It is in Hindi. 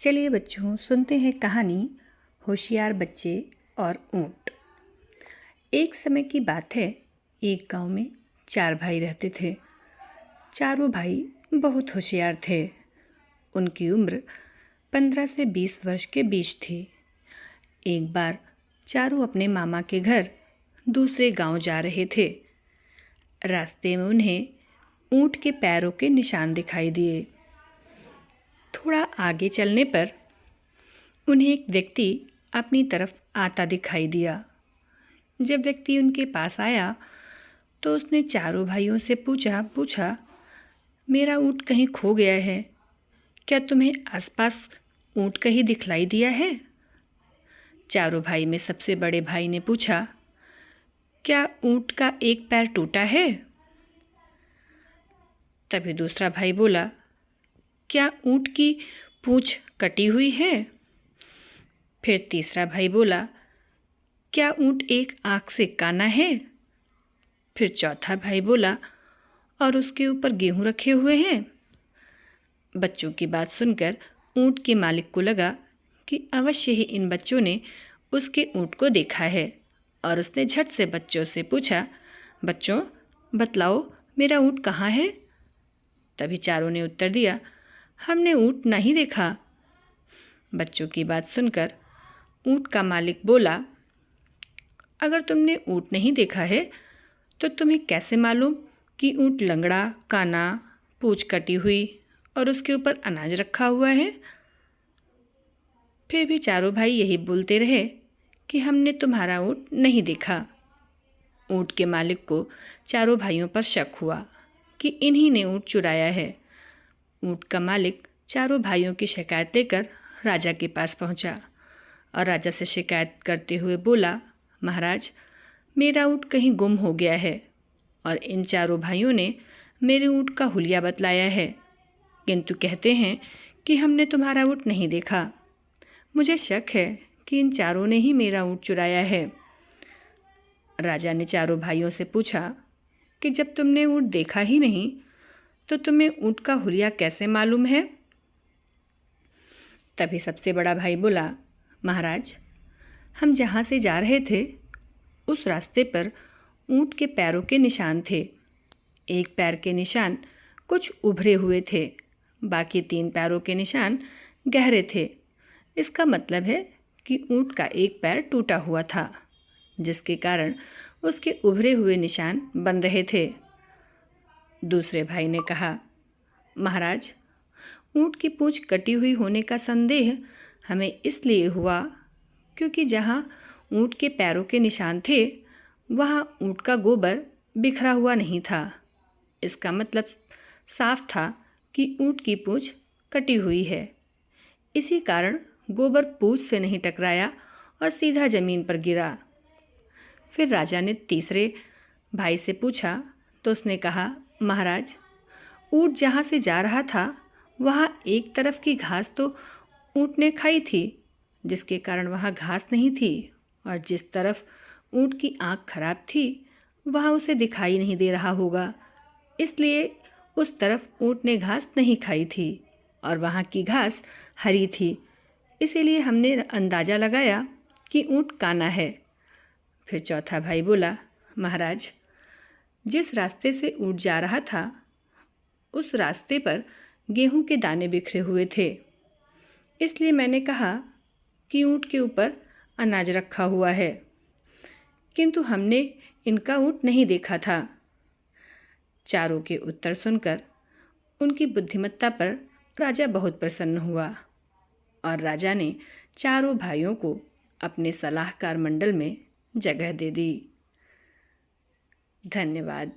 चलिए बच्चों, सुनते हैं कहानी होशियार बच्चे और ऊंट। एक समय की बात है, एक गांव में 4 भाई रहते थे। चारों भाई बहुत होशियार थे। उनकी उम्र 15 से 20 वर्ष के बीच थी। एक बार चारों अपने मामा के घर दूसरे गांव जा रहे थे। रास्ते में उन्हें ऊंट के पैरों के निशान दिखाई दिए। थोड़ा आगे चलने पर उन्हें एक व्यक्ति अपनी तरफ आता दिखाई दिया। जब व्यक्ति उनके पास आया तो उसने चारों भाइयों से पूछा, मेरा ऊँट कहीं खो गया है? क्या तुम्हें आसपास ऊँट कहीं दिखलाई दिया है? चारों भाई में सबसे बड़े भाई ने पूछा, क्या ऊँट का एक पैर टूटा है? तभी दूसरा भाई बोला, क्या ऊँट की पूँछ कटी हुई है? फिर तीसरा भाई बोला, क्या ऊँट एक आँख से काना है? फिर चौथा भाई बोला, और उसके ऊपर गेहूं रखे हुए हैं। बच्चों की बात सुनकर ऊँट के मालिक को लगा कि अवश्य ही इन बच्चों ने उसके ऊँट को देखा है, और उसने झट से बच्चों से पूछा, बच्चों बतलाओ मेरा ऊँट कहाँ है? तभी चारों ने उत्तर दिया, हमने ऊँट नहीं देखा। बच्चों की बात सुनकर ऊँट का मालिक बोला, अगर तुमने ऊँट नहीं देखा है तो तुम्हें कैसे मालूम कि ऊँट लंगड़ा, काना, पूँछ कटी हुई और उसके ऊपर अनाज रखा हुआ है? फिर भी चारों भाई यही बोलते रहे कि हमने तुम्हारा ऊँट नहीं देखा। ऊँट के मालिक को चारों भाइयों पर शक हुआ कि इन्हीं ने ऊँट चुराया है। ऊँट का मालिक चारों भाइयों की शिकायत लेकर राजा के पास पहुंचा और राजा से शिकायत करते हुए बोला, महाराज, मेरा ऊँट कहीं गुम हो गया है और इन चारों भाइयों ने मेरे ऊँट का हुलिया बतलाया है, किंतु कहते हैं कि हमने तुम्हारा ऊँट नहीं देखा। मुझे शक है कि इन चारों ने ही मेरा ऊँट चुराया है। राजा ने चारों भाइयों से पूछा कि जब तुमने ऊँट देखा ही नहीं तो तुम्हें ऊँट का हुलिया कैसे मालूम है? तभी सबसे बड़ा भाई बोला, महाराज, हम जहाँ से जा रहे थे उस रास्ते पर ऊँट के पैरों के निशान थे। एक पैर के निशान कुछ उभरे हुए थे, बाकी 3 पैरों के निशान गहरे थे। इसका मतलब है कि ऊँट का एक पैर टूटा हुआ था, जिसके कारण उसके उभरे हुए निशान बन रहे थे। दूसरे भाई ने कहा, महाराज, ऊँट की पूँछ कटी हुई होने का संदेह हमें इसलिए हुआ क्योंकि जहाँ ऊँट के पैरों के निशान थे वहाँ ऊँट का गोबर बिखरा हुआ नहीं था। इसका मतलब साफ था कि ऊँट की पूँछ कटी हुई है। इसी कारण गोबर पूँछ से नहीं टकराया और सीधा ज़मीन पर गिरा। फिर राजा ने तीसरे भाई से पूछा तो उसने कहा, महाराज, ऊँट जहाँ से जा रहा था वहाँ एक तरफ की घास तो ऊँट ने खाई थी, जिसके कारण वहाँ घास नहीं थी, और जिस तरफ ऊँट की आँख खराब थी वहाँ उसे दिखाई नहीं दे रहा होगा, इसलिए उस तरफ ऊँट ने घास नहीं खाई थी और वहाँ की घास हरी थी। इसीलिए हमने अंदाज़ा लगाया कि ऊँट काना है। फिर चौथा भाई बोला, महाराज, जिस रास्ते से ऊँट जा रहा था उस रास्ते पर गेहूं के दाने बिखरे हुए थे, इसलिए मैंने कहा कि ऊँट के ऊपर अनाज रखा हुआ है, किंतु हमने इनका ऊँट नहीं देखा था। चारों के उत्तर सुनकर उनकी बुद्धिमत्ता पर राजा बहुत प्रसन्न हुआ और राजा ने चारों भाइयों को अपने सलाहकार मंडल में जगह दे दी। धन्यवाद।